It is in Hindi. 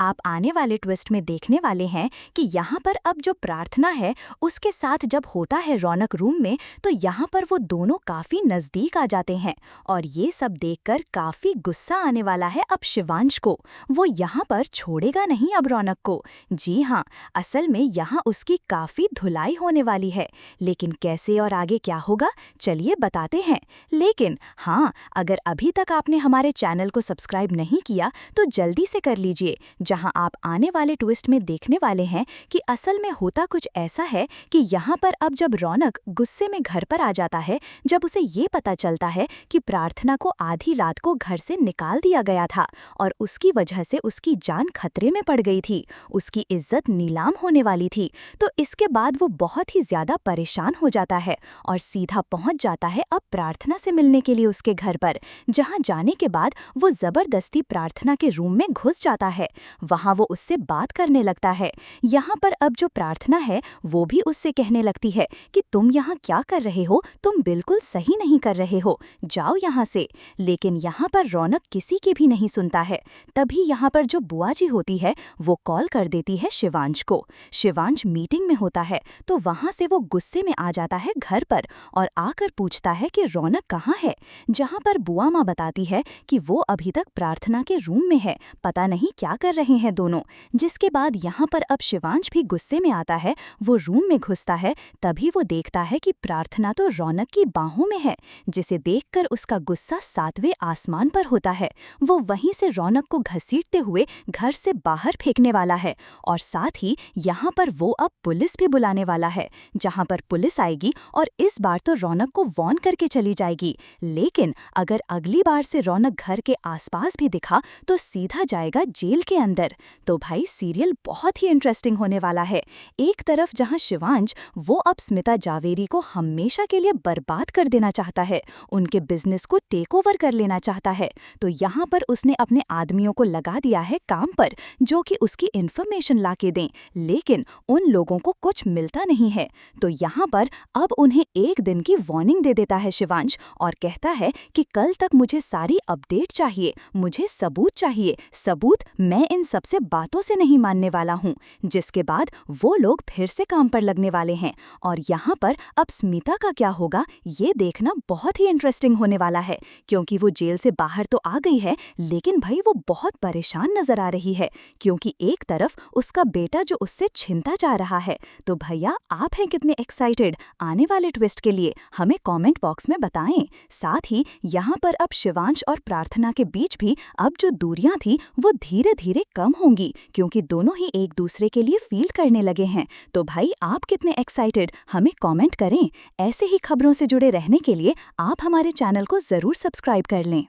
आप आने वाले ट्विस्ट में देखने वाले हैं कि यहाँ पर अब जो प्रार्थना है उसके साथ जब होता है रौनक रूम में, तो यहाँ पर वो दोनों काफी नजदीक आ जाते हैं और ये सब देखकर काफी गुस्सा आने वाला है अब शिवांश को। वो यहाँ पर छोड़ेगा नहीं अब रौनक को। जी हाँ, असल में यहाँ उसकी काफी धुलाई होने वाली है, लेकिन कैसे और आगे क्या होगा चलिए बताते हैं। लेकिन हाँ, अगर अभी तक आपने हमारे चैनल को सब्सक्राइब नहीं किया तो जल्दी से कर लीजिए, जहां आप आने वाले ट्विस्ट में देखने वाले हैं कि असल में होता कुछ ऐसा है कि यहाँ पर अब जब रौनक गुस्से में घर पर आ जाता है, जब उसे ये पता चलता है कि प्रार्थना को आधी रात को घर से निकाल दिया गया था और उसकी वजह से उसकी जान खतरे में पड़ गई थी, उसकी इज्जत नीलाम होने वाली थी, तो इसके बाद वो बहुत ही ज्यादा परेशान हो जाता है और सीधा पहुंच जाता है अब प्रार्थना से मिलने के लिए उसके घर पर, जहां जाने के बाद वो जबरदस्ती प्रार्थना के रूम में घुस जाता है। वहां वो उससे बात करने लगता है। यहाँ पर अब जो प्रार्थना है वो भी उससे कहने लगती है कि तुम यहाँ क्या कर रहे हो, तुम बिल्कुल सही नहीं कर रहे हो, जाओ यहाँ से। लेकिन यहाँ पर रौनक किसी की भी नहीं सुनता है। तभी यहाँ पर जो बुआ जी होती है वो कॉल कर देती है शिवांश को। शिवांश मीटिंग में होता है तो वहां से वो गुस्से में आ जाता है घर पर और आकर पूछता है कि रौनक कहाँ है, जहाँ पर बुआ माँ बताती है कि वो अभी तक प्रार्थना के रूम में है, पता नहीं क्या कर रहे हैं दोनों। जिसके बाद यहाँ पर अब शिवांश भी गुस्से में आता है, वो रूम में घुसता है। तभी वो देखता है कि प्रार्थना तो रौनक की बाहों में है, जिसे देखकर उसका गुस्सा 7वें आसमान पर होता है। वो वहीं से रौनक को घसीटते हुए घर से बाहर फेंकने वाला है और साथ ही यहाँ पर वो अब पुलिस भी बुलाने वाला है, जहाँ पर पुलिस आएगी और इस बार तो रौनक को वार्न करके चली जाएगी। लेकिन अगर अगली बार से रौनक घर के आसपास भी दिखा तो सीधा जाएगा जेल के अंदर। तो भाई सीरियल बहुत ही इंटरेस्टिंग होने वाला है। एक तरफ जहां शिवांश वो अब स्मिता जावेरी को हमेशा के लिए बर्बाद कर देना चाहता है, उनके बिजनेस को टेक ओवर कर लेना चाहता है, तो यहाँ पर उसने अपने आदमियों को लगा दिया है काम पर जो कि उसकी इन्फॉर्मेशन ला के दें, लेकिन उन लोगों को कुछ मिलता नहीं है। तो यहाँ पर अब उन्हें एक दिन की वार्निंग दे देता है शिवांश और कहता है कि कल तक मुझे सारी अपडेट चाहिए, मुझे सबूत चाहिए, सबूत मैं इन सबसे बातों से नहीं मानने वाला हूँ। जिसके बाद वो लोग फिर से काम पर लगने वाले हैं और यहाँ पर अब स्मिता का क्या होगा ये देखना बहुत ही इंटरेस्टिंग होने वाला है, क्योंकि वो जेल से बाहर तो आ गई है, लेकिन भाई वो बहुत परेशान नजर आ रही है, क्योंकि एक तरफ उसका बेटा जो उससे छिनता जा रहा है। तो भैया आप हैं कितने एक्साइटेड आने वाले ट्विस्ट के लिए, हमें कमेंट बॉक्स में बताएं। साथ ही यहाँ पर अब शिवांश और प्रार्थना के बीच भी अब जो दूरियां थी वो धीरे धीरे कम होंगी, क्योंकि दोनों ही एक दूसरे के लिए फील करने लगे हैं। तो भाई आप कितने एक्साइटेड हमें कमेंट करें। ऐसे ही खबरों से जुड़े रहने के लिए आप हमारे चैनल को जरूर सब्सक्राइब कर लें।